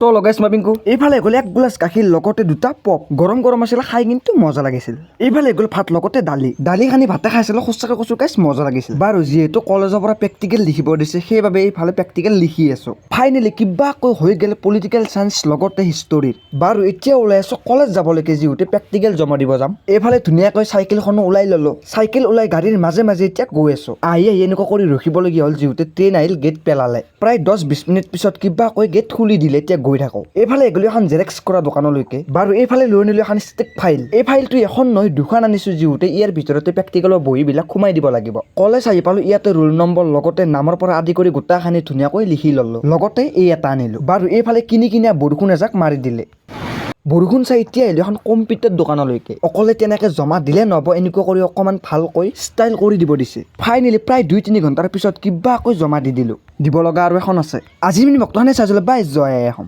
তো লগাইছ মাবিংকু এইফালে গ'লে এক গ্লাছ গাখীৰ লগতে দুটা পপ গৰম গৰম আছিল খাই কিন্তু মজা লাগিছিল এইফালে গ'ল ভাত লগতে দালি খানি ভাতে খাইছিলোঁ সঁচাকৈ কৈছোঁ গাইছ মজা লাগিছিল বাৰু যিহেতু কলেজৰ পৰা প্ৰেক্টিকেল লিখিব দিছে সেইবাবে এইফালে প্ৰেক্টিকেল লিখি আছোঁ ফাইনেলি কিবাকৈ হৈ গ'ল পলিটিকেল চায়েন্স লগতে হিষ্টৰীৰ বাৰু এতিয়া ওলাই আছোঁ কলেজ যাবলৈকে যিহেতু প্ৰেক্টিকেল জমা দিব যাম এইফালে ধুনীয়াকৈ চাইকেলখনো ওলাই ল'লোঁ চাইকেল ওলাই গাড়ীৰ মাজে মাজে এতিয়া গৈ আছোঁ আহি এনেকুৱা কৰি ৰখিবলগীয়া হ'ল যিহেতু ট্ৰেইন আহিল গেট পেলালে প্ৰায় 10-20 মিনিট পিছত কিবাকৈ গেট খুলি দিলে এতিয়া গৈ থাকোঁ এইফালে গ'লো এখন জেৰেক্স কৰা দোকানলৈকে বাৰু এইফালে লৈ নিলোঁ এখন ষ্টিক ফাইল এই ফাইলটো এখন নহয় দুখন আনিছোঁ যিহেতু ইয়াৰ ভিতৰতে প্ৰেক্টিকেলৰ বহীবিলাক সোমাই দিব লাগিব কলেজ আহি পালোঁ ইয়াতে ৰোল নম্বৰ লগতে নামৰ পৰা আদি কৰি গোটাখানি ধুনীয়াকৈ লিখি ল'লোঁ লগতে এই এটা আনিলোঁ বাৰু এইফালে কিনি বৰষুণ এজাক মাৰি দিলে বৰষুণ চাই এতিয়া আহিলোঁ এখন কম্পিউটাৰ দোকানলৈকে অকলে তেনেকৈ জমা দিলে নহ'ব এনেকুৱা কৰি অকণমান ভালকৈ ষ্টাইল কৰি দিব দিছে ফাইনেলি প্ৰায় 2-3 ঘণ্টাৰ পিছত কিবাকৈ জমা দি দিলোঁ দিব লগা আৰু এখন আছে আজি মিনি মক্তহানে চাইছিলোঁ বাই জয় এখন